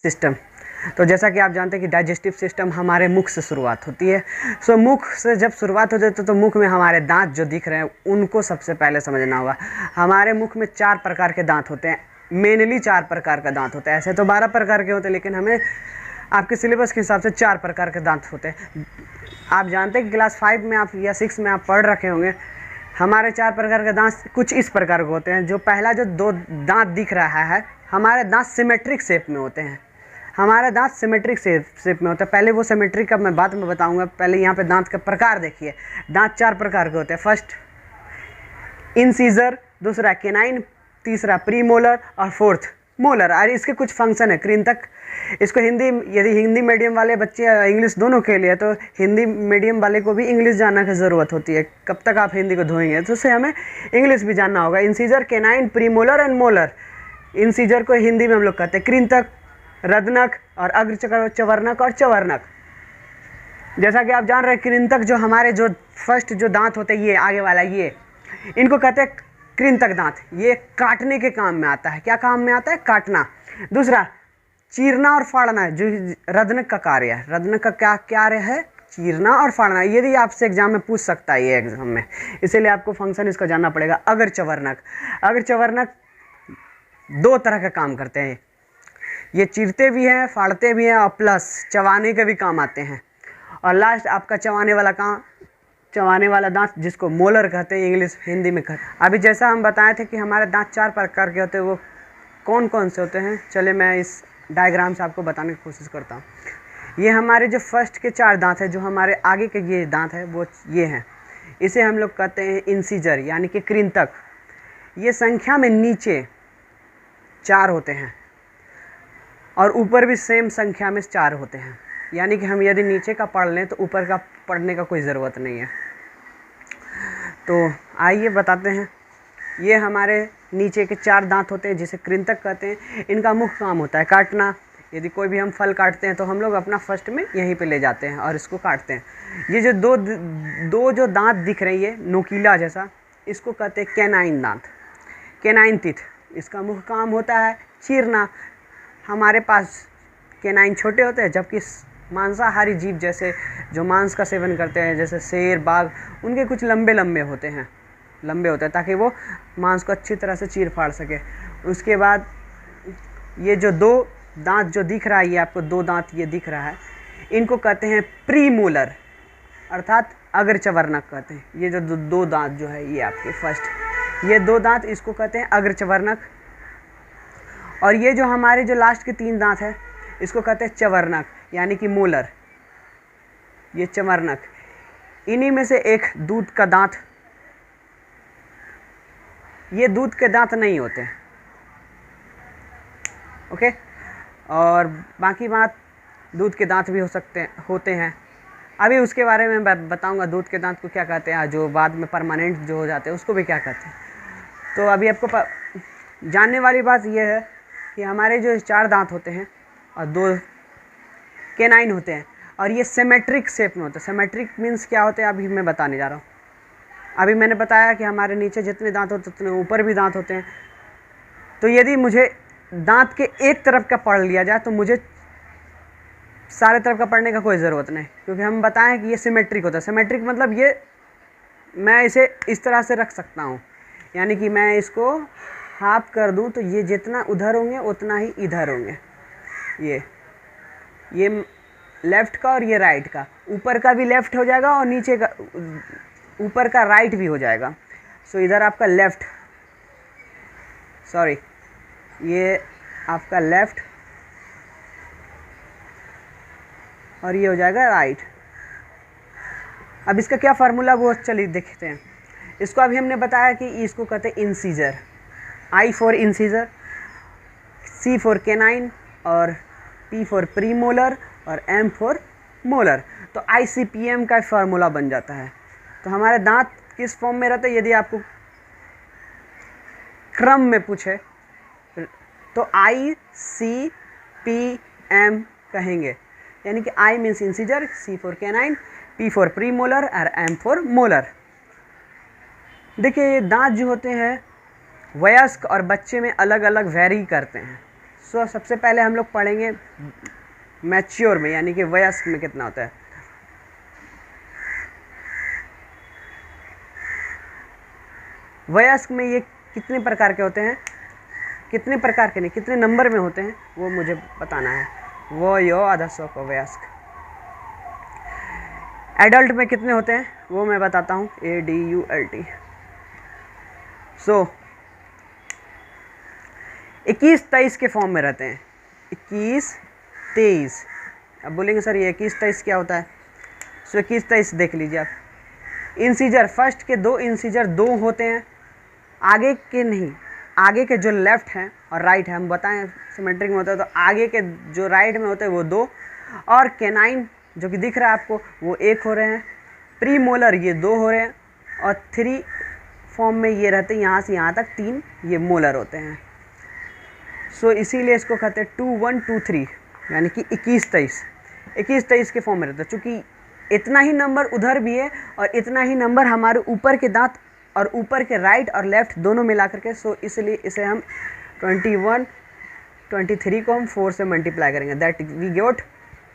System. तो जैसा कि आप जानते हैं कि डाइजेस्टिव सिस्टम हमारे मुख से शुरुआत होती है। सो मुख से जब शुरुआत होती है तो मुख में हमारे दांत जो दिख रहे हैं उनको सबसे पहले समझना होगा। हमारे मुख में 4 प्रकार के दांत होते हैं, मेनली 4 प्रकार का दांत होता है। ऐसे तो 12 प्रकार के होते हैं, लेकिन हमें आपके सिलेबस के हिसाब से 4 प्रकार के दांत होते हैं। आप जानते हैं कि क्लास 5 में आप या 6 में आप पढ़ रखे होंगे। हमारे 4 प्रकार के दांत कुछ इस प्रकार के होते हैं। जो पहला जो 2 दांत दिख रहा है, हमारे दांत सिमेट्रिक शेप में होते हैं। हमारे दांत सिमेट्रिक शेप में होता है। पहले वो सिमेट्रिक का मैं बात में बताऊंगा। पहले यहाँ पे दांत के प्रकार देखिए। दांत 4 प्रकार के होते हैं। फर्स्ट इंसीजर, दूसरा केनाइन, तीसरा प्रीमोलर और फोर्थ मोलर। और इसके कुछ फंक्शन है। कृंतक, इसको हिंदी, यदि हिंदी मीडियम वाले बच्चे इंग्लिश दोनों के लिए, तो हिंदी मीडियम वाले को भी इंग्लिश जानने की ज़रूरत होती है। कब तक आप हिंदी को धोएंगे, तो उससे हमें इंग्लिश भी जानना होगा। Incisor, canine, premolar and molar. Incisor को हिंदी में हम लोग कहते हैं कृंतक, रदनक और अग्रचवर्णक और चवर्णक। जैसा कि आप जान रहे हैं, कृंतक जो हमारे जो फर्स्ट जो दांत होते हैं, ये आगे वाला, ये इनको कहते हैं कृंतक दांत। ये काटने के काम में आता है। क्या काम में आता है? काटना। दूसरा चीरना और फाड़ना, जो रदनक का कार्य है। रदनक का क्या कार्य है? चीरना और फाड़ना। यदि आपसे एग्जाम में पूछ सकता है ये एग्जाम में, इसीलिए आपको फंक्शन इसका जानना पड़ेगा। अग्रचवर्णक, अग्रचवर्णक 2 तरह का काम करते हैं। ये चीरते भी हैं, फाड़ते भी हैं और प्लस चबाने के भी काम आते हैं। और लास्ट आपका चबाने वाला काम, चबाने वाला दांत जिसको मोलर कहते हैं, इंग्लिश हिंदी में कहते हैं। अभी जैसा हम बताए थे कि हमारे दांत 4 प्रकार के होते हैं, वो कौन कौन से होते हैं, चले मैं इस डायग्राम से आपको बताने की कोशिश करता हूँ। ये हमारे जो फर्स्ट के 4 दांत हैं, जो हमारे आगे के ये दांत है, वो ये हैं। इसे हम लोग कहते हैं इंसीजर, यानी कि कृंतक। ये संख्या में नीचे 4 होते हैं और ऊपर भी सेम संख्या में 4 होते हैं। यानी कि हम यदि नीचे का पढ़ लें तो ऊपर का पढ़ने का कोई ज़रूरत नहीं है। तो आइए बताते हैं। ये हमारे नीचे के 4 दांत होते हैं, जिसे कृंतक कहते हैं। इनका मुख्य काम होता है काटना। यदि कोई भी हम फल काटते हैं तो हम लोग अपना फर्स्ट में यहीं पे ले जाते हैं और इसको काटते हैं। ये जो दो जो दांत दिख रही है नोकीला जैसा, इसको कहते हैं कैनाइन दांत, कैनाइन टीथ। इसका मुख्य काम होता है चीरना। हमारे पास कैनाइन छोटे होते हैं, जबकि मांसाहारी जीव जैसे जो मांस का सेवन करते हैं, जैसे शेर, बाघ, उनके कुछ लंबे लंबे होते हैं, ताकि वो मांस को अच्छी तरह से चीर फाड़ सके। उसके बाद ये जो 2 दांत जो दिख रहा है, ये आपको 2 दांत ये दिख रहा है, इनको कहते हैं प्रीमोलर, अर्थात अग्रचवर्णक कहते हैं। ये जो 2 दांत जो है, ये आपके फर्स्ट ये 2 दांत, इसको कहते हैं अग्रचवर्णक। और ये जो हमारे जो लास्ट के 3 दांत है, इसको कहते हैं चवर्णक, यानी कि मोलर। ये चवर्णक। इन्हीं में से एक दूध का दांत, ये दूध के दांत नहीं होते, ओके। और बाकी बात, दूध के दांत भी होते हैं। अभी उसके बारे में मैं बताऊंगा, दूध के दांत को क्या कहते हैं, जो बाद में परमानेंट जो हो जाते हैं उसको भी क्या कहते हैं। तो अभी आपको जानने वाली बात यह है कि हमारे जो 4 दांत होते हैं और 2 कैनाइन होते हैं, और ये सिमेट्रिक शेप में होते हैं। सिमेट्रिक मीन्स क्या होते हैं, अभी मैं बताने जा रहा हूँ। अभी मैंने बताया कि हमारे नीचे जितने दांत होते हैं उतने ऊपर भी दांत होते हैं। तो यदि मुझे दांत के एक तरफ का पढ़ लिया जाए तो मुझे सारे तरफ का पढ़ने का कोई ज़रूरत नहीं, क्योंकि हम बताएं कि ये सिमेट्रिक होता है। सिमेट्रिक मतलब ये मैं इसे इस तरह से रख सकता हूँ, यानी कि मैं इसको हाफ कर दूँ तो ये जितना उधर होंगे उतना ही इधर होंगे। ये लेफ़्ट का और ये राइट का, ऊपर का भी लेफ़्ट हो जाएगा और नीचे का, ऊपर का राइट भी हो जाएगा। सो इधर आपका लेफ़्ट, सॉरी, ये आपका लेफ़्ट और ये हो जाएगा राइट। अब इसका क्या फार्मूला वो चलिए देखते हैं। इसको अभी हमने बताया कि इसको कहते हैं incisor. I for incisor, C for canine और P फॉर प्रीमोलर और M फॉर मोलर। तो ICPM का फार्मूला बन जाता है। तो हमारे दांत किस फॉर्म में रहते हैं, यदि आपको क्रम में पूछे तो ICPM कहेंगे, यानी कि I means incisor, C for canine, P for premolar और M फॉर मोलर। देखिए, दांत जो होते हैं वयस्क और बच्चे में अलग अलग वेरी करते हैं। सो सबसे पहले हम लोग पढ़ेंगे मैच्योर में, यानी कि वयस्क में कितना होता है। वयस्क में ये कितने प्रकार के होते हैं, कितने प्रकार के नहीं, कितने नंबर में होते हैं वो मुझे बताना है। वो यो आधा सौ को वयस्क। एडल्ट में कितने होते हैं वो मैं बताता हूँ, ADULT। सो 21-23 के फॉर्म में रहते हैं, 21-23। अब बोलेंगे सर ये 21-23 क्या होता है। सो 21-23 देख लीजिए आप। इंसीजर, फर्स्ट के 2 इंसीजर 2 होते हैं, आगे के नहीं, आगे के जो लेफ्ट हैं और राइट है, हम बताएं सिमेट्रिक में होता है तो आगे के जो राइट में होते हैं वो 2, और कैनाइन जो कि दिख रहा है आपको वो 1 हो रहे हैं। प्री मोलर ये 2 हो रहे हैं, और 3 फॉर्म में ये रहते हैं, यहाँ से यहाँ तक 3 ये मोलर होते हैं। सो इसीलिए इसको कहते हैं 2, 1, 2, 3, यानी कि 21-23 के फॉर्म में रहता है। चूँकि इतना ही नंबर उधर भी है और इतना ही नंबर हमारे ऊपर के दांत और ऊपर के राइट और लेफ्ट दोनों मिला करके, सो इसलिए इसे हम 21, 23 को हम 4 से मल्टीप्लाई करेंगे, दैट वी गेट,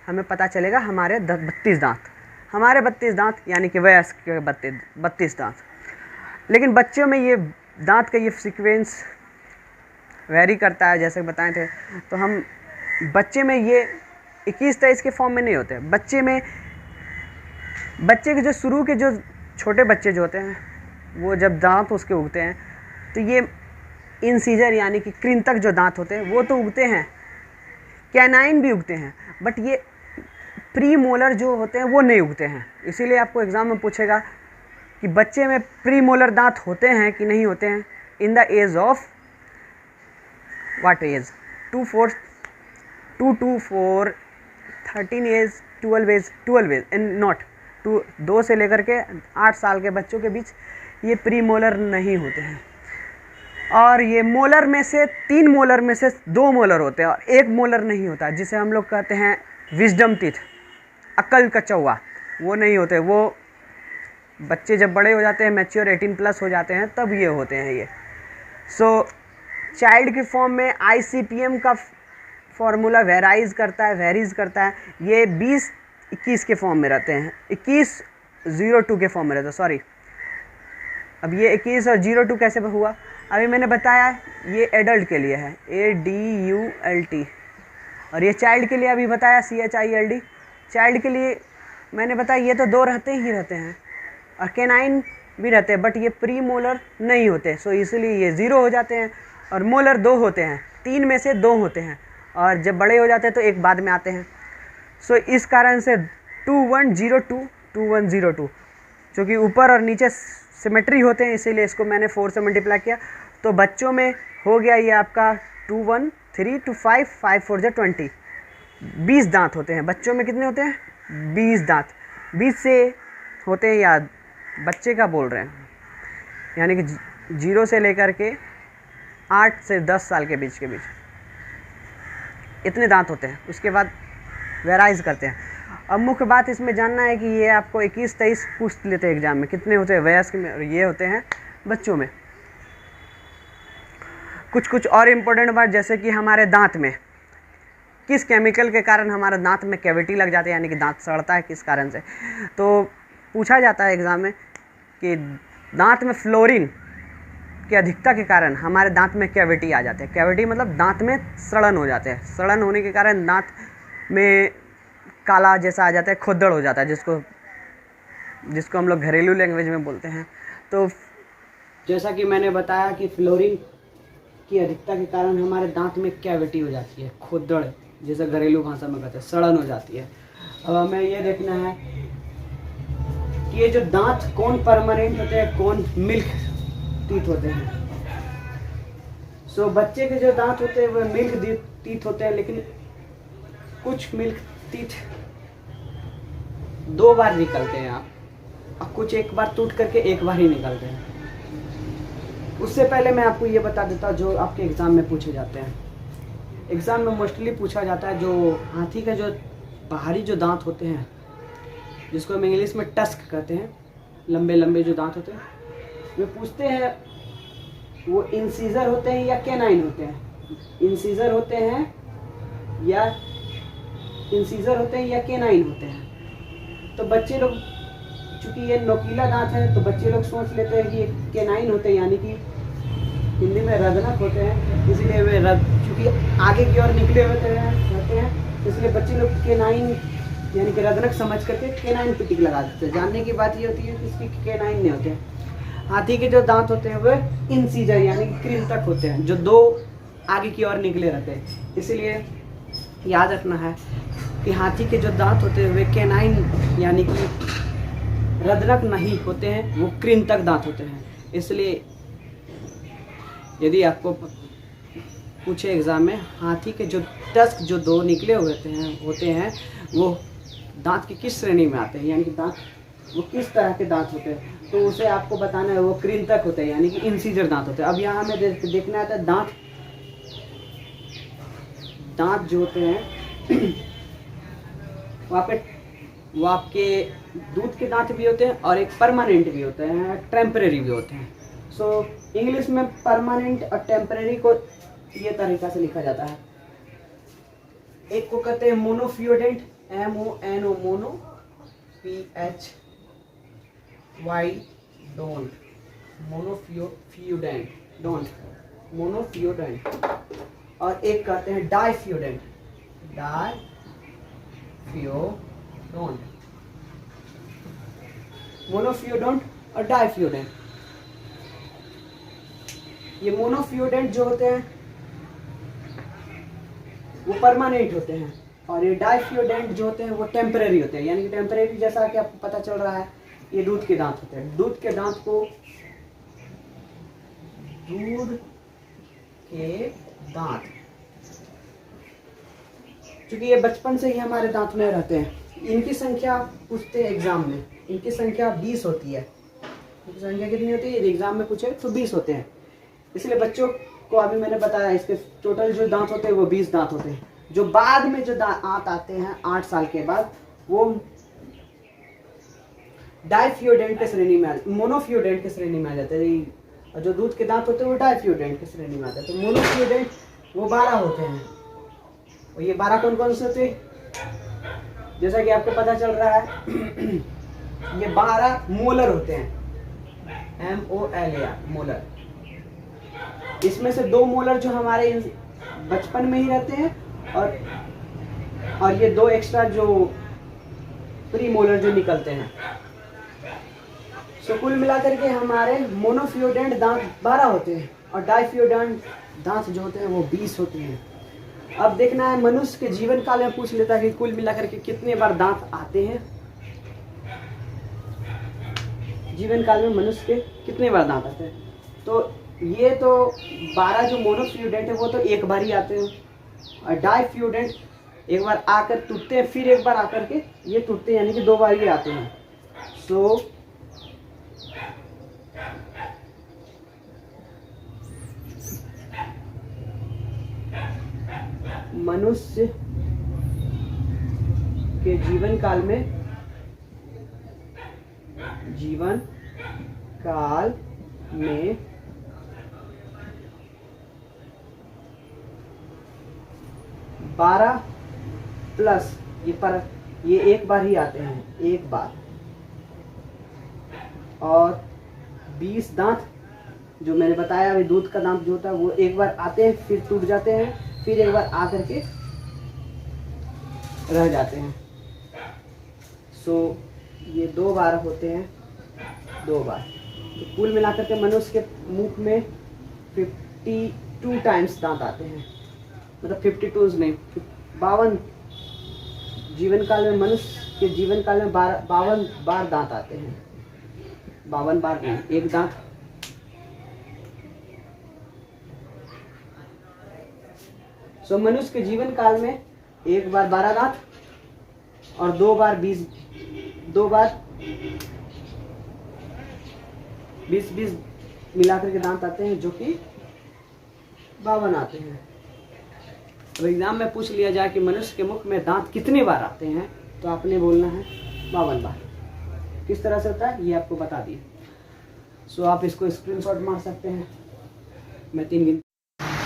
हमें पता चलेगा हमारे 32 दांत, हमारे 32 दांत, यानी कि वयस्क के 32 दांत। लेकिन बच्चों में ये दांत का ये सीक्वेंस वेरी करता है, जैसे बताए थे। तो हम बच्चे में ये 21-23 के फॉर्म में नहीं होते। बच्चे के जो शुरू के जो छोटे बच्चे जो होते हैं वो जब दांत उसके उगते हैं तो ये इंसीजर यानी कि कृंतक जो दांत होते हैं वो तो उगते हैं, कैनाइन भी उगते हैं, बट ये प्री मोलर जो होते हैं वो नहीं उगते हैं। इसीलिए आपको एग्जाम में पूछेगा कि बच्चे में प्री मोलर दांत होते हैं कि नहीं होते हैं। In the age of what age, 2 to 4, 13 age, 12 age and not 2 से लेकर के 8 साल के बच्चों के बीच ये प्री मोलर नहीं होते हैं। और ये मोलर में से 3 मोलर में से 2 मोलर होते हैं और 1 मोलर नहीं होता, जिसे हम लोग कहते हैं विजडम टीथ, अक्ल का चौवा, वो नहीं होते। वो बच्चे जब बड़े हो जाते हैं, मैच्योर 18+ हो जाते हैं, तब ये होते हैं ये। सो चाइल्ड के फॉर्म में ICPM का फॉर्मूला वेरीज करता है। ये 20-21 के फॉर्म में रहते हैं, 21-02 के फॉर्म में रहते हैं, सॉरी। अब ये 21 और 02 कैसे हुआ, अभी मैंने बताया ये एडल्ट के लिए है, ADULT, और ये चाइल्ड के लिए अभी बताया CHILD। चाइल्ड के लिए मैंने बताया ये तो 2 रहते हैं और कैनाइन भी रहते हैं, बट ये प्री मोलर नहीं होते। सो इसलिए ये 0 हो जाते हैं, और मोलर 2 होते हैं, 3 में से 2 होते हैं, और जब बड़े हो जाते हैं तो 1 बाद में आते हैं। सो इस कारण से 2102 क्योंकि ऊपर और नीचे सिमेट्री होते हैं, इसीलिए इसको मैंने 4 से मल्टीप्लाई किया। तो बच्चों में हो गया ये आपका 2, 1, 3 to 5, 5 4 जा 20, 20 दांत होते हैं। बच्चों में कितने होते हैं, 20 दांत। 20 से होते हैं, या बच्चे का बोल रहे हैं, यानी कि 0 से लेकर के 8 से 10 साल के बीच इतने दांत होते हैं। उसके बाद वेराइज करते हैं। अब मुख्य बात इसमें जानना है कि ये आपको 21-23 पूछ लेते हैं एग्जाम में, कितने होते हैं वयस्क में, और ये होते हैं बच्चों में। कुछ और इम्पोर्टेंट बात, जैसे कि हमारे दांत में किस केमिकल के कारण हमारे दांत में कैविटी लग जाती है, यानी कि दांत सड़ता है, किस कारण से। तो पूछा जाता है एग्ज़ाम में कि दांत में फ्लोरीन की अधिकता के कारण हमारे दांत में कैविटी आ जाते हैं। कैविटी मतलब दांत में सड़न हो जाते हैं। सड़न होने के कारण दांत में काला जैसा आ जाता है, खुद्दड़ हो जाता है, जिसको हम लोग घरेलू लैंग्वेज में बोलते हैं। तो जैसा कि मैंने बताया कि फ्लोरीन की अधिकता के कारण हमारे दांत में कैविटी हो जाती है, खुद्दड़, जैसे घरेलू भाषा में कहते हैं, सड़न हो जाती है। अब हमें ये देखना है कि ये जो दांत कौन परमानेंट होते हैं, कौन मिल्क टीथ होते हैं। सो बच्चे के जो दांत होते हैं वो मिल्क टीथ होते हैं, लेकिन कुछ मिल्क टीथ 2 बार निकलते हैं और कुछ 1 बार टूट करके 1 बार ही निकलते हैं। उससे पहले मैं आपको ये बता देता हूँ जो आपके एग्ज़ाम में पूछे जाते हैं। एग्ज़ाम में मोस्टली पूछा जाता है जो हाथी का जो बाहरी जो दांत होते हैं, जिसको हम इंग्लिश में टस्क कहते हैं, लंबे लंबे जो दांत होते हैं, वे पूछते हैं वो इंसीजर होते हैं या कैनाइन होते हैं। इंसीजर होते हैं या केनाइन होते हैं। तो बच्चे लोग, चूँकि ये नोकीला दांत है तो बच्चे लोग सोच लेते हैं कि ये केनाइन होते हैं, यानी कि हिंदी में रदनक होते हैं, इसीलिए वे चूँकि आगे की ओर निकले होते हैं इसलिए बच्चे लोग केनाइन यानी कि रदनक समझ करके केनाइन पे टिक लगा देते हैं। जानने की बात ये होती है कि इसकी केनाइन नहीं होते हैं। हाथी के जो दांत होते हैं वे इंसीजर यानी कि कृंतक होते हैं, जो दो आगे की ओर निकले रहते हैं। इसीलिए याद रखना है कि हाथी के जो दांत होते हैं वे केनाइन यानी कि रदनक नहीं होते हैं, वो कृंतक दांत होते हैं। इसलिए यदि आपको पूछे एग्जाम में हाथी के जो टस्क जो दो निकले होते हैं वो दांत की किस श्रेणी में आते हैं, यानी कि दांत वो किस तरह के दांत होते हैं, तो उसे आपको बताना है। वो कृंतक होते हैं यानी कि इंसीजर दांत होते हैं। अब यहाँ हमें देखना आता है दांत जो होते हैं वो आपके दूध के दांत भी होते हैं और एक परमानेंट भी होते हैं, टेम्परेरी भी होते हैं। सो इंग्लिश में परमानेंट और टेम्परेरी को ये तरीका से लिखा जाता है। एक को कहते हैं मोनोफियोडेंट, MONO मोनो, PHY डोंट, मोनोफियोडेंट। और एक कहते हैं डाइफियोडेंट, मोनोफियोडेंट और डाइफियोडेंट। ये मोनोफियोडेंट जो होते हैं वो परमानेंट होते हैं और ये डाइफियोडेंट जो होते हैं वो टेम्परेरी होते हैं, यानी कि टेम्परेरी जैसा कि आपको पता चल रहा है ये दूध के दांत होते हैं। दूध के दांत क्योंकि ये बचपन से ही हमारे दांत में रहते हैं। इनकी संख्या पूछते हैं एग्जाम में, इनकी संख्या 20 होती है। इनकी संख्या कितनी होती है एग्जाम में पूछे तो 20 होते हैं। इसलिए बच्चों को अभी मैंने बताया इसके टोटल जो दांत होते हैं वो 20 दांत होते हैं। जो बाद में जो दांत आते हैं 8 साल के बाद वो डाइफियोडेंट के श्रेणी में मोनोफियोडेंट के श्रेणी में आ जाते हैं, और जो दूध के दांत होते हैं वो डाइफियोडेंट के श्रेणी में आते हैं। तो मोनोफियोडेंट वो 12 होते हैं। और ये 12 कौन कौन से होते हैं, जैसा कि आपको पता चल रहा है ये 12 मोलर होते हैं, MOLAR मोलर। इसमें से 2 मोलर जो हमारे बचपन में ही रहते हैं और ये 2 एक्स्ट्रा जो प्री मोलर जो निकलते हैं। सो कुल मिलाकर के हमारे मोनोफियोडेंट दांत 12 होते हैं और डाइफियोडेंट दांत जो होते हैं वो 20 होते हैं। अब देखना है मनुष्य के जीवन काल में पूछ लेता है कि कुल मिलाकर के कितने बार दांत आते हैं। जीवन काल में मनुष्य के कितने बार दांत आते हैं, तो ये तो 12 जो मोनोफियोडेंट है वो तो एक बार ही आते हैं, और डाइफियोडेंट एक बार आकर टूटते हैं, फिर एक बार आकर के ये टूटते हैं, यानी कि 2 बार ये आते हैं। सो मनुष्य के जीवन काल में 12 प्लस ये एक बार ही आते हैं, एक बार, और 20 दांत जो मैंने बताया अभी दूध का दांत जो होता है वो एक बार आते हैं फिर टूट जाते हैं, फिर एक बार आकर के रह जाते हैं। सो ये 2 बार होते हैं, 2 बार। तो कुल मिलाकर के मनुष्य के मुख में 52 टाइम्स दांत आते हैं, मतलब 52 नहीं 52 जीवन काल में, मनुष्य के जीवन काल में 52 बार दांत आते हैं। 52 बार नहीं, एक दांत। सो मनुष्य के जीवन काल में एक बार 12 दांत और 2 बार 20 मिलाकर के दांत आते हैं, जो कि 52 आते हैं। तो एग्जाम में पूछ लिया जाए कि मनुष्य के मुख में दांत कितने बार आते हैं, तो आपने बोलना है 52 बार। किस तरह से होता है ये आपको बता दिए। सो आप इसको स्क्रीनशॉट मार सकते हैं। मैं 3 गिनती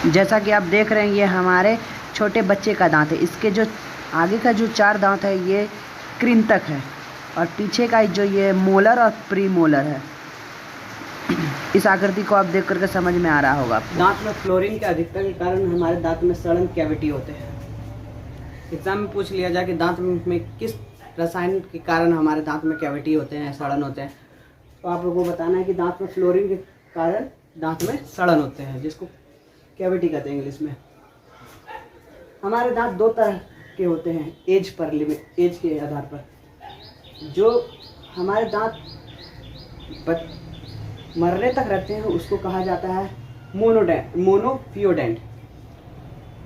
जैसा कि आप देख रहे हैं ये हमारे छोटे बच्चे का दांत है। इसके जो आगे का जो 4 दांत है ये कृंतक है और पीछे का जो ये मोलर और प्री मोलर है। इस आकृति को आप देख करके समझ में आ रहा होगा आपको। दांत में फ्लोरीन के अधिकता के कारण हमारे दांत में सड़न कैविटी होते हैं। एग्जाम में पूछ लिया जाए कि दांत में किस रसायन के कारण हमारे दांत में कैविटी होते हैं, सड़न होते हैं, तो आप लोगों को बताना है कि दांत में फ्लोरीन के कारण दांत में सड़न होते हैं, जिसको कैविटी कहते हैं इंग्लिश में। हमारे दांत 2 तरह के होते हैं एज के आधार पर। जो हमारे दांत मरने तक रहते हैं उसको कहा जाता है मोनोफियोडेंट,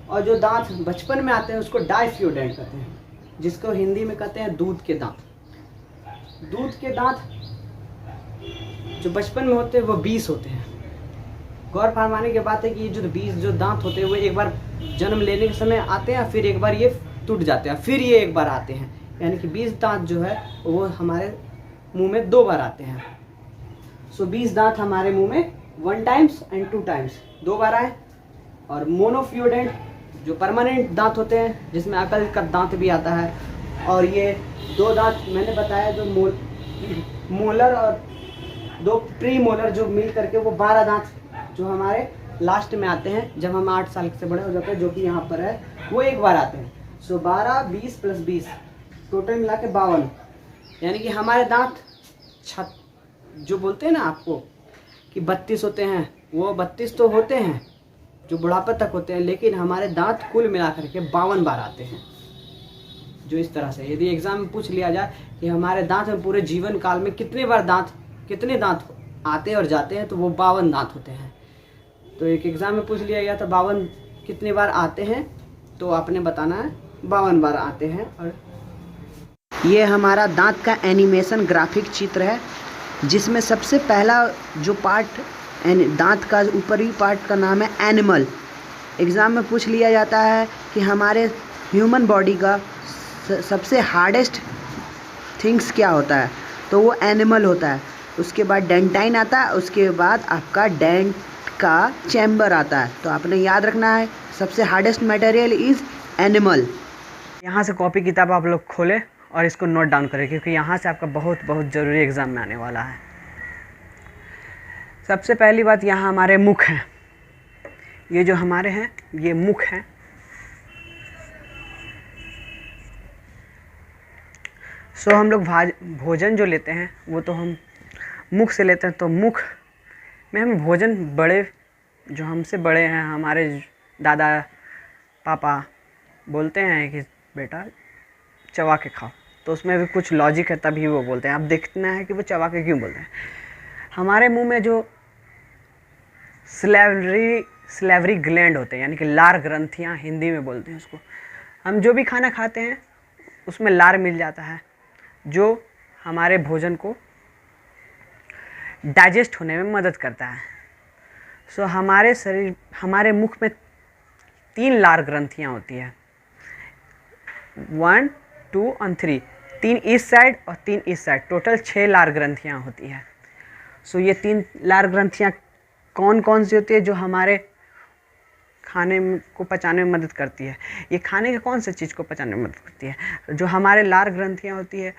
और जो दांत बचपन में आते हैं उसको डाइफियोडेंट कहते हैं, जिसको हिंदी में कहते हैं दूध के दांत। दूध के दांत जो बचपन में होते हैं वो 20 होते हैं। गौर फरमाने की बात है कि ये जो 20 जो दांत होते हैं वो एक बार जन्म लेने के समय आते हैं, फिर एक बार ये टूट जाते हैं, फिर ये एक बार आते हैं, यानी कि 20 दांत जो है वो हमारे मुंह में 2 बार आते हैं। सो 20 दांत हमारे मुंह में 1 टाइम्स एंड 2 टाइम्स 2 बार आए। और मोनोफियोडेंट जो परमानेंट दांत होते हैं, जिसमें अकल का दांत भी आता है, और ये 2 दांत मैंने बताया जो मोलर और 2 प्री मोलर जो मिल करके वो 12 दांत जो हमारे लास्ट में आते हैं जब हम 8 साल से बड़े हो जाते हैं, जो कि यहाँ पर है, वो एक बार आते हैं। सो 12, 20 प्लस 20 टोटल मिला के 52, यानी कि हमारे दांत जो बोलते हैं ना आपको कि 32 होते हैं, वो 32 तो होते हैं जो बुढ़ापे तक होते हैं, लेकिन हमारे दांत कुल मिलाकर के 52 बार आते हैं। जो इस तरह से यदि एग्जाम में पूछ लिया जाए कि हमारे दांत में पूरे जीवन काल में कितने दांत आते और जाते हैं, तो वो 52 दांत होते हैं। तो एक एग्जाम में पूछ लिया गया था 52 कितने बार आते हैं, तो आपने बताना है 52 बार आते हैं। और ये हमारा दांत का एनिमेशन ग्राफिक चित्र है, जिसमें सबसे पहला जो पार्ट दांत का ऊपरी पार्ट का नाम है एनिमल। एग्ज़ाम में पूछ लिया जाता है कि हमारे ह्यूमन बॉडी का सबसे हार्डेस्ट थिंग्स क्या होता है, तो वो एनिमल होता है। उसके बाद डेंटाइन आता है, उसके बाद आपका डेंट का चैम्बर आता है। तो आपने याद रखना है सबसे हार्डेस्ट मटेरियल इज़ एनिमल। यहाँ से कॉपी किताब आप लोग खोलें और इसको नोट डाउन करें, क्योंकि यहाँ से आपका बहुत ज़रूरी एग्ज़ाम में आने वाला है। सबसे पहली बात, यहाँ हमारे मुख हैं। ये जो हमारे हैं ये मुख हैं। सो हम लोग भोजन जो लेते हैं वो तो हम मुख से लेते हैं। तो मुख में हम भोजन जो हमसे बड़े हैं, हमारे दादा पापा बोलते हैं कि बेटा चबा के खाओ, तो उसमें भी कुछ लॉजिक है, तभी वो बोलते हैं। अब देखना है कि वो चबा के क्यों बोलते हैं। हमारे मुंह में जो स्लेवरी ग्लैंड होते हैं, यानी कि लार ग्रंथियाँ हिंदी में बोलते हैं उसको। हम जो भी खाना खाते हैं उसमें लार मिल जाता है, जो हमारे भोजन को डाइजेस्ट होने में मदद करता है। सो हमारे मुख में 3 लार ग्रंथियाँ होती है, 1, 2 और 3। 3 इस साइड और 3 इस साइड, टोटल 6 लार ग्रंथियाँ होती है। सो ये 3 लार ग्रंथियाँ कौन कौन सी होती है, जो हमारे खाने को पचाने में मदद करती है। ये खाने के कौन से चीज़ को पचाने में मदद करती है। जो हमारे लार ग्रंथियाँ होती है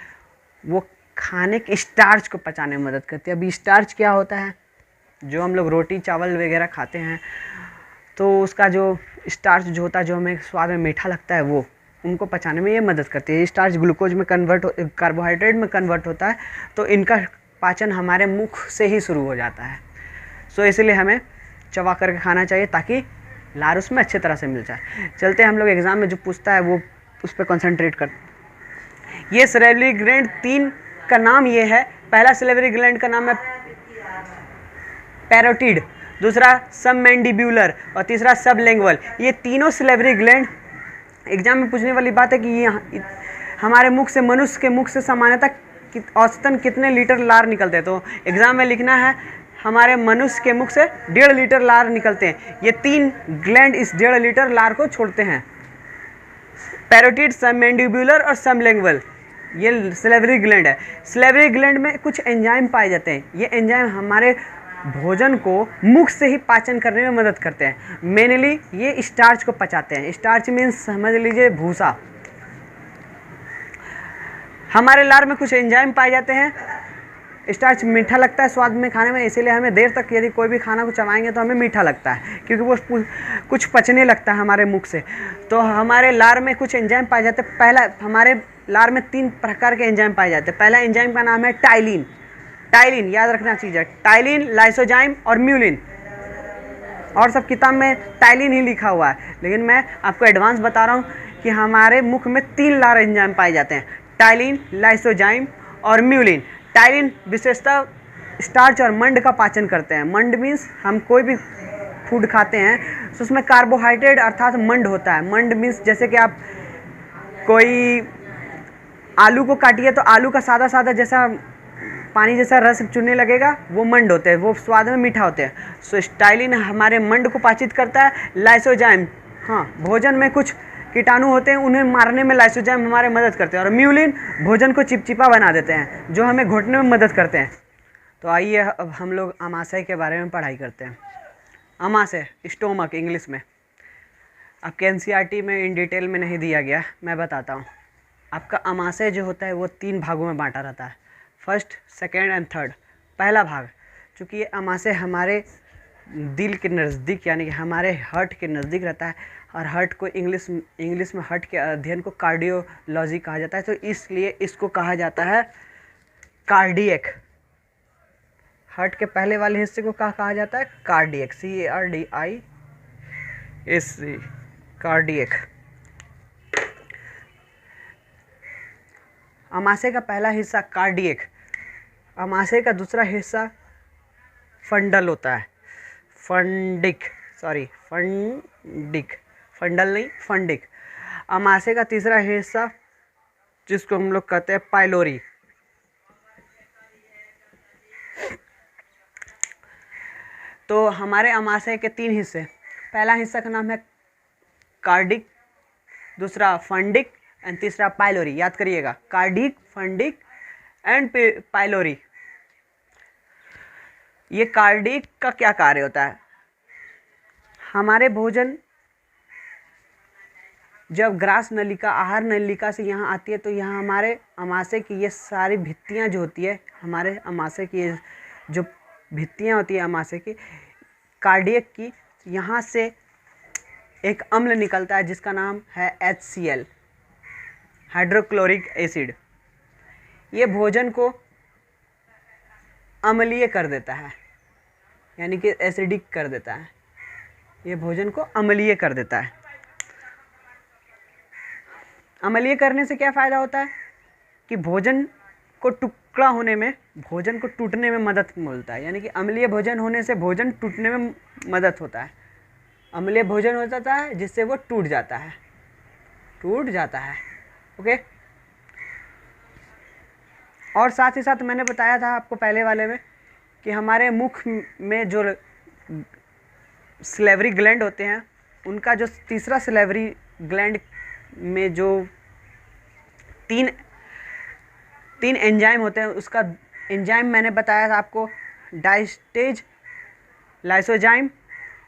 वो खाने के स्टार्च को पचाने में मदद करती है। अभी स्टार्च क्या होता है, जो हम लोग रोटी चावल वगैरह खाते हैं तो उसका जो स्टार्च जो होता है, जो हमें स्वाद में मीठा लगता है, वो उनको पचाने में ये मदद करती है। स्टार्च ग्लूकोज में कार्बोहाइड्रेट में कन्वर्ट होता है, तो इनका पाचन हमारे मुख से ही शुरू हो जाता है। सो इसलिए हमें चबा करके खाना चाहिए ताकि लार उसमें अच्छी तरह से मिल जाए। चलते हम लोग एग्ज़ाम में जो पूछता है वो उस पर कंसंट्रेट कर। ये सलेवरी ग्लैंड 3 का नाम ये है। पहला सलेवरी ग्लैंड का नाम है पैरोटिड, दूसरा सबमैंडिब्यूलर और तीसरा सबलिंगुअल। ये तीनों सलेवरी ग्लैंड एग्जाम में पूछने वाली बात है कि ये हमारे मुख से, मनुष्य के मुख से सामान्यतः औसतन कितने लीटर लार निकलते हैं। तो एग्जाम में लिखना है हमारे मनुष्य के मुख से 1.5 लीटर लार निकलते हैं। ये 3 ग्लैंड इस 1.5 लीटर लार को छोड़ते हैं, पैरोटिड, सबमैंडिब्यूलर और सबलिंगुअल। ये सलेवरी ग्लैंड है। सलेवरी ग्लैंड में कुछ एंजाइम पाए जाते हैं। ये एंजाइम हमारे भोजन को मुख से ही पाचन करने में मदद करते हैं। मेनली ये स्टार्च को पचाते हैं। स्टार्च मीन्स समझ लीजिए भूसा। हमारे लार में कुछ एंजाइम पाए जाते हैं। स्टार्च मीठा लगता है स्वाद में खाने में, इसीलिए हमें देर तक यदि कोई भी खाना को चबाएंगे तो हमें मीठा लगता है, क्योंकि वो कुछ पचने लगता है हमारे मुख से। तो हमारे लार में कुछ एंजाइम पाए जाते हैं। पहला, हमारे लार में 3 प्रकार के एंजाइम पाए जाते हैं। पहला एंजाइम का नाम है टाइलिन। टाइलिन याद रखना चीज़ है, टाइलिन, लाइसोजाइम और म्यूलिन। और सब किताब में टाइलिन ही लिखा हुआ है, लेकिन मैं आपको एडवांस बता रहा हूँ कि हमारे मुख में 3 लार एंजाइम पाए जाते हैं, टाइलिन, लाइसोजाइम और म्यूलिन। टाइलिन विशेषतः स्टार्च और मंड का पाचन करते हैं। मंड मीन्स हम कोई भी फूड खाते हैं तो उसमें कार्बोहाइड्रेट अर्थात मंड होता है। मंड मीन्स जैसे कि आप कोई आलू को काटिए तो आलू का सादा सादा जैसा पानी जैसा रस चुनने लगेगा, वो मंड होते हैं, वो स्वाद में मीठा होते हैं। सो टाइलिन हमारे मंड को पाचित करता है। लाइसोजाइम, हाँ, भोजन में कुछ कीटाणु होते हैं, उन्हें मारने में लाइसोजाइम हमारे मदद करते हैं। और म्यूलिन भोजन को चिपचिपा बना देते हैं, जो हमें घोटने में मदद करते हैं। तो आइए अब हम लोग आमाशय के बारे में पढ़ाई करते हैं। आमाशय, स्टोमक इंग्लिश में, आपके एनसीईआरटी में इन डिटेल में नहीं दिया गया, मैं बताता हूँ। आपका आमाशय जो होता है वो 3 भागों में बांटा रहता है, फर्स्ट, सेकेंड एंड थर्ड। पहला भाग, चूँकि ये आमाशय हमारे दिल के नज़दीक यानी कि हमारे हार्ट के नज़दीक रहता है, और हार्ट को इंग्लिश में हार्ट के अध्ययन को कार्डियोलॉजी कहा जाता है, तो इसलिए इसको कहा जाता है कार्डियक। हार्ट के पहले वाले हिस्से को कहा जाता है कार्डियक, CARDIAC, कार्डियक। आमाशय का पहला हिस्सा कार्डियक। आमाशय का दूसरा हिस्सा फंडल होता है, फंडिक, फंडल नहीं, फंडिक। आमाशय का तीसरा हिस्सा जिसको हम लोग कहते हैं पाइलोरी। तो हमारे आमाशय के 3 हिस्से, पहला हिस्सा का नाम है कार्डिक, दूसरा फंडिक एंड तीसरा पाइलोरी। याद करिएगा, कार्डिक, फंडिक एंड पाइलोरी। ये कार्डिक का क्या कार्य होता है? हमारे भोजन जब ग्रास नलिका, आहार नलिका से यहाँ आती है, तो यहाँ हमारे आमाशय की ये सारी भित्तियाँ जो होती है, हमारे आमाशय की ये जो भित्तियाँ होती है आमाशय की, कार्डियक की, यहाँ से एक अम्ल निकलता है जिसका नाम है HCl, हाइड्रोक्लोरिक एसिड। ये भोजन को अम्लीय कर देता है, यानी कि एसिडिक कर देता है। ये भोजन को अम्लीय कर देता है। अम्लीय करने से क्या फ़ायदा होता है कि भोजन को टुकड़ा होने में, भोजन को टूटने में मदद मिलता है। यानी कि अम्लीय भोजन होने से भोजन टूटने में मदद होता है। अम्लीय भोजन हो जाता है जिससे वो टूट जाता है, ओके। और साथ ही साथ मैंने बताया था आपको पहले वाले में कि हमारे मुख में जो सलेवरी ग्लैंड होते हैं, उनका जो तीसरा सलेवरी ग्लैंड में जो तीन एंजाइम होते हैं, उसका एंजाइम मैंने बताया था आपको, डायस्टेज, लाइसोजाइम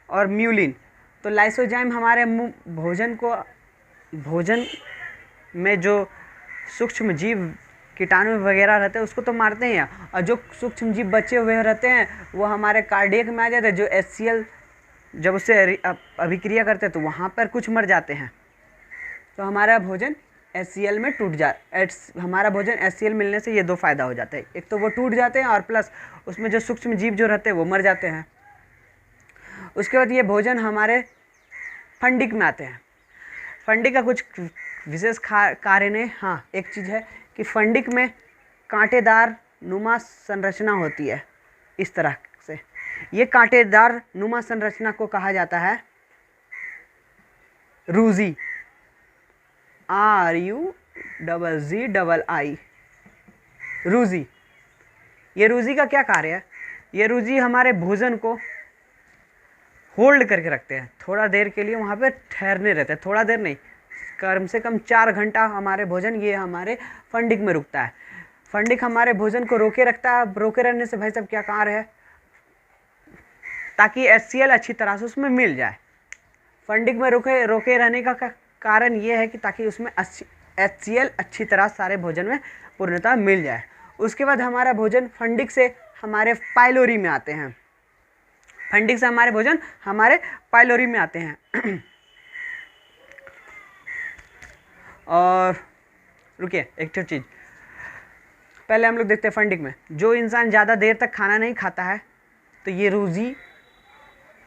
और म्यूलिन। तो लाइसोजाइम हमारे भोजन में जो सूक्ष्म जीव कीटाणु वगैरह रहते हैं उसको तो मारते हैं, और जो सूक्ष्म जीव बचे हुए रहते हैं वो हमारे कार्डियक में आ जाते हैं। जो HCl जब उससे अभिक्रिया करते हैं तो वहाँ पर कुछ मर जाते हैं, तो हमारा भोजन HCl में हमारा भोजन HCl मिलने से ये 2 फ़ायदा हो जाते हैं। एक तो वो टूट जाते हैं और प्लस उसमें जो सूक्ष्म जीव जो रहते हैं वो मर जाते हैं। उसके बाद ये भोजन हमारे फंडिक में आते हैं। फंडिक का कुछ विशेष कार्य ने, हाँ, एक चीज़ है कि फंडिक में कांटेदार नुमा संरचना होती है इस तरह से। ये कांटेदार नुमा संरचना को कहा जाता है रूजी, RUZZI, रूजी। ये रूजी का क्या कार्य है? ये रूजी हमारे भोजन को होल्ड करके रखते हैं, थोड़ा देर के लिए वहाँ पे ठहरने रहते हैं। थोड़ा देर नहीं, कम से कम 4 घंटा हमारे भोजन ये हमारे फंडिक में रुकता है। फंडिक हमारे भोजन को रोके रखता है। रोके रहने से भाई साहब क्या कार्य है? ताकि HCl अच्छी तरह से उसमें मिल जाए। फंडिंग में रोके रहने का कारण ये है कि ताकि उसमें HCl अच्छी तरह सारे भोजन में पूर्णतः मिल जाए। उसके बाद हमारा भोजन फंडिंग से हमारे पाइलोरी में आते हैं। फंडिंग से हमारे भोजन हमारे पाइलोरी में आते हैं। और रुकिए एक चीज़, पहले हम लोग देखते हैं फंडिंग में। जो इंसान ज़्यादा देर तक खाना नहीं खाता है तो ये रूजी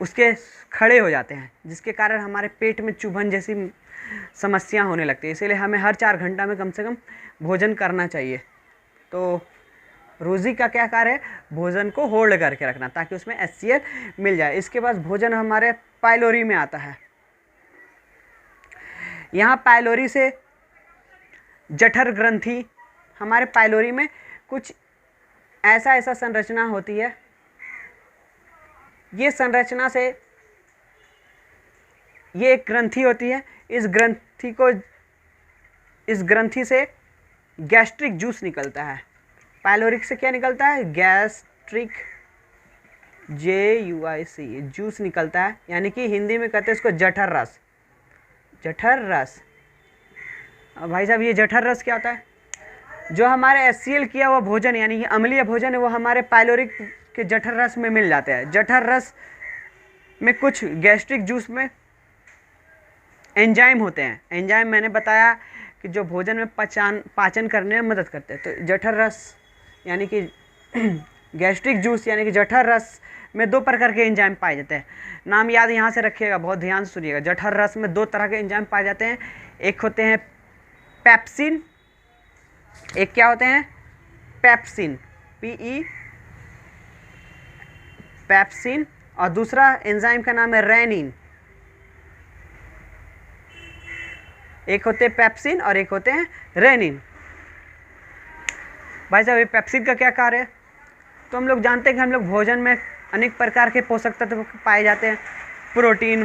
उसके खड़े हो जाते हैं, जिसके कारण हमारे पेट में चुभन जैसी समस्या होने लगती है। इसीलिए हमें हर 4 घंटा में कम से कम भोजन करना चाहिए। तो रूजी का क्या कार्य है? भोजन को होल्ड करके रखना ताकि उसमें HCl मिल जाए। इसके बाद भोजन हमारे पाइलोरी में आता है। यहाँ पाइलोरी से जठर ग्रंथि, हमारे पाइलोरी में कुछ ऐसा संरचना होती है। ये संरचना से ये एक ग्रंथि होती है। इस ग्रंथि से गैस्ट्रिक जूस निकलता है। पाइलोरिक से क्या निकलता है? गैस्ट्रिक JUIC जूस निकलता है, यानी कि हिंदी में कहते हैं इसको जठर रस। जठर रस, अब भाई साहब ये जठर रस क्या होता है? जो हमारे HCl किया हुआ भोजन यानी कि अम्लीय भोजन है वो हमारे पाइलोरिक के जठर रस में मिल जाते हैं। जठर रस में कुछ गैस्ट्रिक जूस में एंजाइम होते हैं। एंजाइम मैंने बताया कि जो भोजन में पाचन करने में मदद करते हैं। तो जठर रस यानी कि गैस्ट्रिक जूस यानी कि जठर रस में 2 प्रकार के एंजाइम पाए जाते हैं। नाम याद यहाँ से रखिएगा, बहुत ध्यान से सुनिएगा। जठर रस में 2 तरह के एंजाइम पाए जाते हैं। एक होते हैं पेप्सिन, एक क्या होते हैं? पेप्सिन, PE पेप्सिन, और दूसरा एंजाइम का नाम है रेनिन। एक होते हैं पेप्सिन और एक होते हैं रेनिन। भाई साहब ये पेप्सिन का क्या कार्य है? तो हम लोग जानते हैं कि हम लोग भोजन में अनेक प्रकार के पोषक तत्व पाए जाते हैं। प्रोटीन,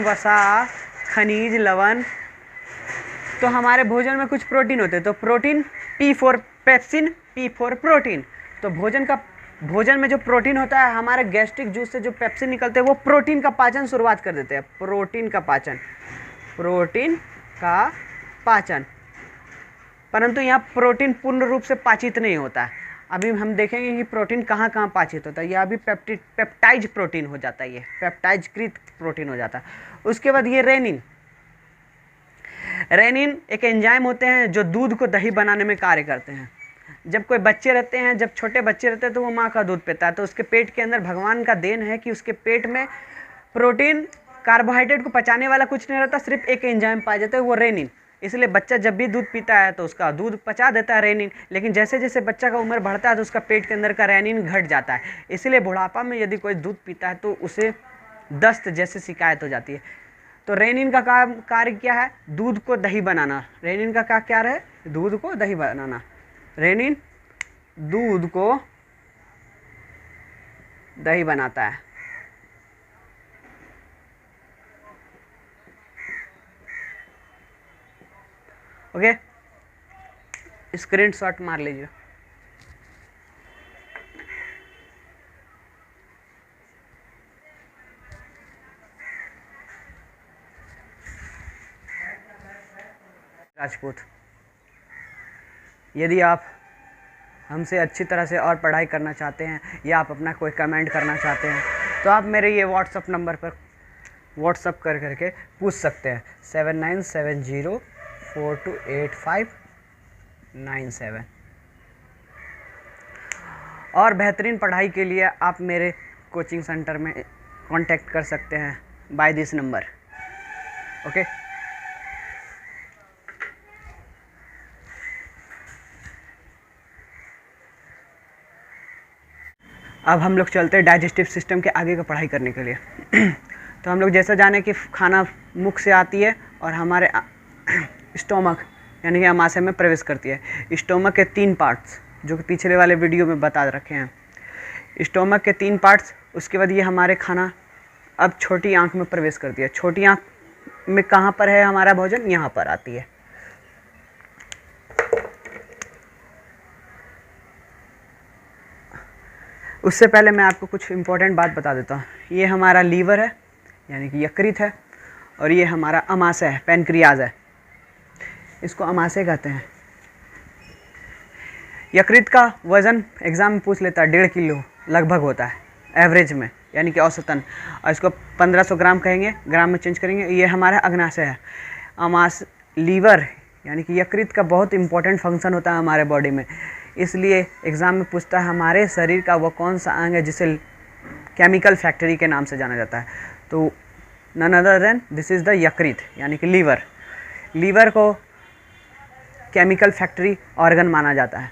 वसा, खनिज, लवण। तो हमारे भोजन में कुछ प्रोटीन होते हैं। तो protein P4 pepsin, P4 protein. तो भोजन में जो प्रोटीन होता है, हमारे गैस्ट्रिक जूस से जो पेप्सिन निकलते हैं वो प्रोटीन का पाचन शुरुआत कर देते हैं। प्रोटीन का पाचन। परंतु यहाँ प्रोटीन पूर्ण रूप से पाचित नहीं होता है। अभी हम देखेंगे कि प्रोटीन कहाँ कहाँ पाचित होता है। यह अभी पेप्टाइज प्रोटीन हो जाता है, ये पेप्टाइजकृत प्रोटीन हो जाता है। उसके बाद ये रेनिन एक एंजाइम होते हैं जो दूध को दही बनाने में कार्य करते हैं। जब कोई बच्चे रहते हैं, जब छोटे बच्चे रहते हैं तो वो माँ का दूध पीता है। तो उसके पेट के अंदर भगवान का देन है कि उसके पेट में प्रोटीन, कार्बोहाइड्रेट को पचाने वाला कुछ नहीं रहता, सिर्फ एक एंजाइम पाया जाता है, वो रेनिन। इसलिए बच्चा जब भी दूध पीता है तो उसका दूध पचा देता है रेनिन। लेकिन जैसे जैसे बच्चा का उम्र बढ़ता है तो उसका पेट के अंदर का रेनिन घट जाता है। इसलिए बुढ़ापा में यदि कोई दूध पीता है तो उसे दस्त जैसे शिकायत हो जाती है। तो रेनिन का कार्य क्या है? दूध को दही बनाना। रेनिन का क्या कार्य है? दूध को दही बनाना। रेनिन दूध को दही बनाता है। ओके, स्क्रीनशॉट मार लीजिए। राजपूत, यदि आप हमसे अच्छी तरह से और पढ़ाई करना चाहते हैं या आप अपना कोई कमेंट करना चाहते हैं तो आप मेरे ये व्हाट्सअप नंबर पर व्हाट्सअप करके पूछ सकते हैं 7970428597। और बेहतरीन पढ़ाई के लिए आप मेरे कोचिंग सेंटर में कांटेक्ट कर सकते हैं बाय दिस नंबर। ओके, अब हम लोग चलते हैं डाइजेस्टिव सिस्टम के आगे का पढ़ाई करने के लिए। तो हम लोग जैसा जाने कि खाना मुख से आती है और हमारे स्टोमक यानी कि आमाशय में प्रवेश करती है। स्टोमक के 3 पार्ट्स जो कि पिछले वाले वीडियो में बता रखे हैं। स्टोमक के 3 पार्ट्स, उसके बाद ये हमारे खाना अब छोटी आँख में प्रवेश करती है। छोटी आँख में कहाँ पर है हमारा भोजन? यहाँ पर आती है। उससे पहले मैं आपको कुछ इम्पोर्टेंट बात बता देता हूँ। ये हमारा लीवर है यानी कि यकृत है, और ये हमारा अमाशय है, पैनक्रियाज है, इसको अमाशय कहते हैं। यकृत का वज़न एग्ज़ाम में पूछ लेता है 1.5 किलो लगभग होता है एवरेज में, यानी कि औसतन, और इसको 1500 ग्राम कहेंगे, ग्राम में चेंज करेंगे। ये हमारा अग्नाशय है। लीवर यानी कि यकृत का बहुत इंपॉर्टेंट फंक्शन होता है हमारे बॉडी में, इसलिए एग्ज़ाम में पूछता है हमारे शरीर का वो कौन सा अंग है जिसे केमिकल फैक्ट्री के नाम से जाना जाता है। तो none other than this is the यकृत यानी कि लीवर। लीवर को केमिकल फैक्ट्री ऑर्गन माना जाता है।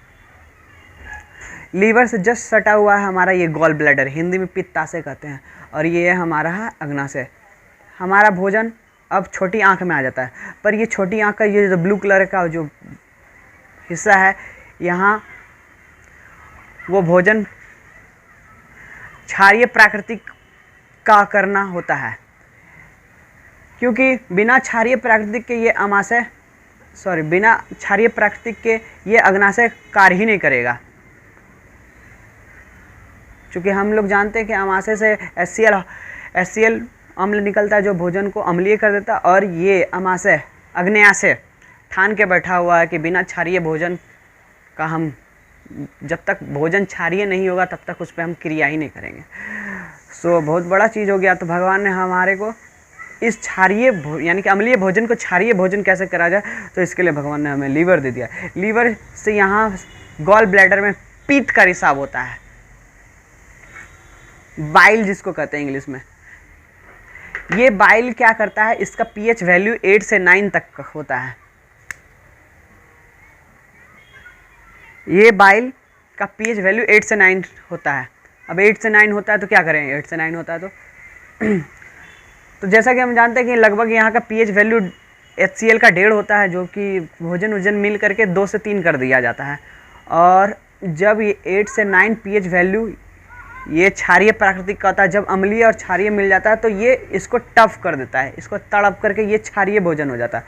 लीवर से जस्ट सटा हुआ है हमारा ये गॉल ब्लैडर, हिंदी में पित्ताशय कहते हैं, और ये है हमारा है अग्नाशय। हमारा भोजन अब छोटी आंख में आ जाता है, पर ये छोटी आंख का ये जो ब्लू कलर का जो हिस्सा है, यहाँ वो भोजन क्षारीय प्राकृतिक का करना होता है, क्योंकि बिना क्षारीय प्राकृतिक के ये बिना क्षारीय प्राकृतिक के ये अग्नाशय कार्य ही नहीं करेगा। क्योंकि हम लोग जानते हैं कि अमाशय से HCl अम्ल निकलता है जो भोजन को अम्लीय कर देता है, और ये अमाशय अग्न्याशय ठान के बैठा हुआ है कि बिना क्षारीय भोजन का हम, जब तक भोजन क्षारीय नहीं होगा तब तक उस पर हम क्रिया ही नहीं करेंगे। सो बहुत बड़ा चीज़ हो गया। तो भगवान ने हमारे को इस क्षारीय यानी कि अम्लीय भोजन को क्षारीय भोजन कैसे करा जाए, तो इसके लिए भगवान ने हमें लीवर दे दिया। लीवर से यहाँ गॉल ब्लैडर में पीत का रिसाव होता है, बाइल जिसको कहते हैं इंग्लिश में। ये बाइल क्या करता है, इसका पीएच वैल्यू 8 से 9 तक होता है। ये बाइल का पीएच वैल्यू 8 से 9 होता है। अब 8 से 9 होता है तो क्या करें, 8 से 9 होता है तो जैसा कि हम जानते हैं कि लगभग यहाँ का पीएच वैल्यू HCl का 1.5 होता है, जो कि भोजन वजन मिल करके 2 से 3 कर दिया जाता है। और जब ये 8 से 9 पीएच वैल्यू ये क्षारीय प्राकृतिक का होता है, जब अम्लीय और क्षारीय मिल जाता है तो ये इसको टफ कर देता है, इसको तड़प करके ये क्षारीय भोजन हो जाता है।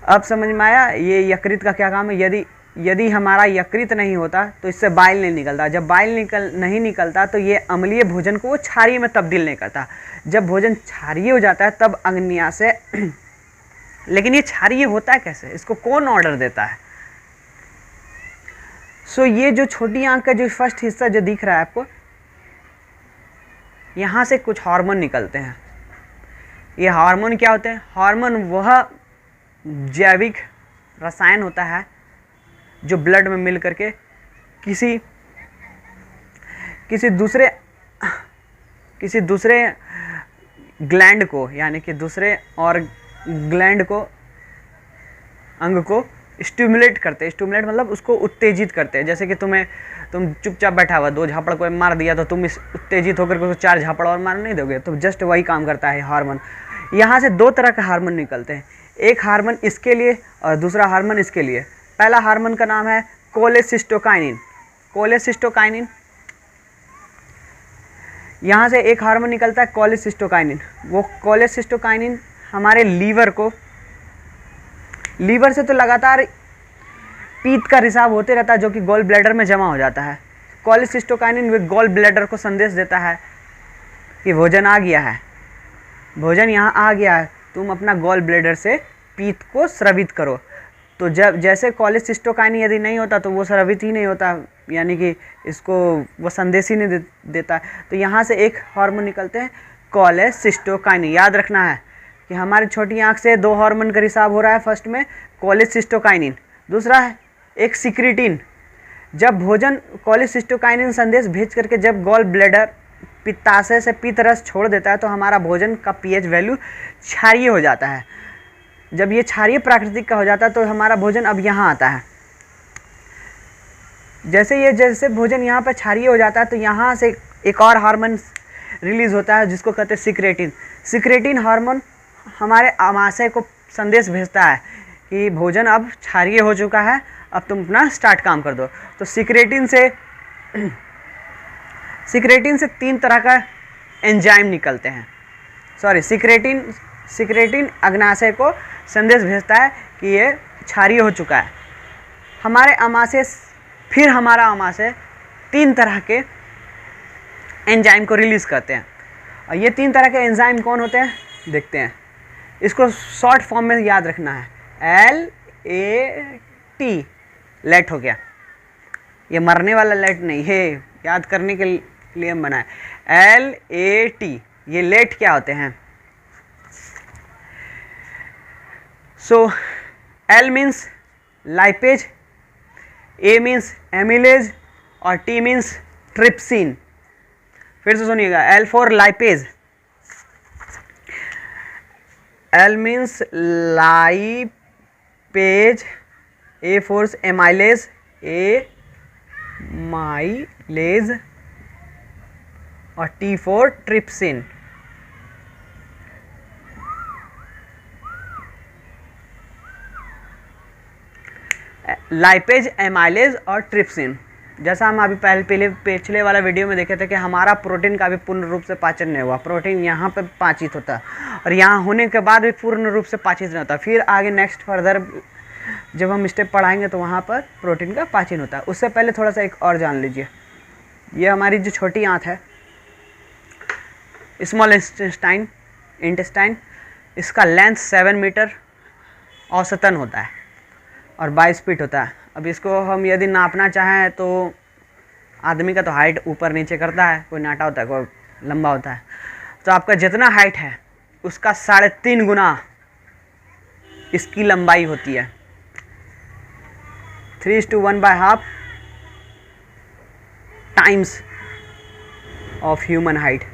अब समझ में आया ये यकृत का क्या काम है। यदि हमारा यकृत नहीं होता तो इससे बाइल नहीं निकलता। जब बाइल नहीं निकलता तो ये अम्लीय भोजन को वो क्षारीय में तब्दील नहीं करता। जब भोजन क्षारीय हो जाता है तब अग्न्याशय लेकिन ये क्षारीय होता है कैसे, इसको कौन ऑर्डर देता है? ये जो छोटी आंख का जो फर्स्ट हिस्सा जो दिख रहा है आपको, यहाँ से कुछ हार्मोन निकलते हैं। ये हार्मोन क्या होते हैं? हार्मोन वह जैविक रसायन होता है जो ब्लड में मिल करके किसी दूसरे ग्लैंड को, यानी कि दूसरे और ग्लैंड को, अंग को स्टिमुलेट करते हैं। स्टिमुलेट मतलब उसको उत्तेजित करते हैं। जैसे कि तुम चुपचाप बैठा हुआ 2 झापड़ कोई मार दिया तो तुम उत्तेजित होकर उसको 4 झापड़ और मार नहीं दोगे, तो जस्ट वही काम करता है हार्मोन। यहाँ से 2 तरह के हार्मोन निकलते हैं, एक हार्मोन इसके लिए और दूसरा हार्मोन इसके लिए। पहला हार्मोन का नाम है कोलेसिस्टोकाइनिन। कोलेसिस्टोकाइनिन, यहाँ से एक हार्मोन निकलता है कोलेसिस्टोकाइनिन। वो कोलेसिस्टोकाइनिन हमारे लीवर से तो लगातार पीत का रिसाव होते रहता है जो कि गॉल ब्लैडर में जमा हो जाता है। कोलेसिस्टोकाइनिन वे गॉल ब्लैडर को संदेश देता है कि भोजन आ गया है, भोजन यहाँ आ गया है, तुम अपना गॉल ब्लैडर से पीत को स्रावित करो। तो जब जैसे कोलेसिस्टोकाइनिन यदि नहीं होता तो वो स्रावित ही नहीं होता, यानी कि इसको वो संदेश ही नहीं देता। तो यहाँ से एक हार्मोन निकलते हैं कोलेसिस्टोकाइनिन। याद रखना है कि हमारी छोटी आंख से 2 हार्मोन का रिसाव हो रहा है। फर्स्ट में कोलेसिस्टोकाइनिन, दूसरा है एक सिक्रीटिन। जब भोजन कोलेसिस्टोकाइनिन संदेश भेज करके जब गॉल ब्लैडर पित्ताशय से पित्त रस छोड़ देता है तो हमारा भोजन का पीएच वैल्यू क्षारीय हो जाता है। जब ये क्षारीय प्राकृतिक का हो जाता है तो हमारा भोजन अब यहाँ आता है। जैसे भोजन यहाँ पर क्षारीय हो जाता है तो यहाँ से एक और हार्मोन रिलीज होता है जिसको कहते हैं सिक्रेटिन। सिक्रेटिन हार्मोन हमारे अमाशय को संदेश भेजता है कि भोजन अब क्षारीय हो चुका है, अब तुम अपना स्टार्ट काम कर दो। तो सिक्रेटिन से 3 तरह का एंजाइम निकलते हैं। सिक्रेटिन अग्नाशय को संदेश भेजता है कि ये क्षारीय हो चुका है। हमारा अमाशय 3 तरह के एंजाइम को रिलीज़ करते हैं। और ये 3 तरह के एंजाइम कौन होते हैं देखते हैं। इसको शॉर्ट फॉर्म में याद रखना है, LAT, लेट हो गया। ये मरने वाला लेट नहीं है, याद करने के लिए बना है, LAT। ये लेट क्या होते हैं? सो L means lipase, A means amylase और T मीन्स ट्रिप्सिन। फिर से सुनिएगा, L for lipase, L means lipase, A for amylase, amylase और T for trypsin. Lipase, amylase और ट्रिप्सिन। जैसा हम अभी पहले पिछले वाला वीडियो में देखे थे कि हमारा प्रोटीन का भी पूर्ण रूप से पाचन नहीं हुआ। प्रोटीन यहाँ पे पाचित होता है और यहाँ होने के बाद भी पूर्ण रूप से पाचित नहीं होता। फिर आगे नेक्स्ट फर्दर जब हम स्टेप पढ़ाएंगे तो वहाँ पर प्रोटीन का पाचन होता है। उससे पहले थोड़ा सा एक और जान लीजिए, ये हमारी जो छोटी आंत है, स्मॉल इंटेस्टाइन, इसका लेंथ 7 मीटर औसतन होता है और 22 फीट होता है। अब इसको हम यदि नापना चाहें तो आदमी का तो हाइट ऊपर नीचे करता है, कोई नाटा होता है, कोई लंबा होता है। तो आपका जितना हाइट है उसका 3.5 गुना इसकी लंबाई होती है। 3:1/2 टाइम्स ऑफ ह्यूमन हाइट।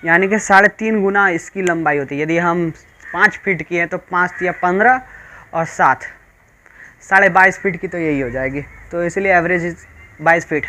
यानी कि 3.5 गुना इसकी लंबाई होती है। यदि हम 5 फीट की है तो 5 या 15 और 7 22.5 फीट की तो यही हो जाएगी। तो इसलिए एवरेज 22 फीट।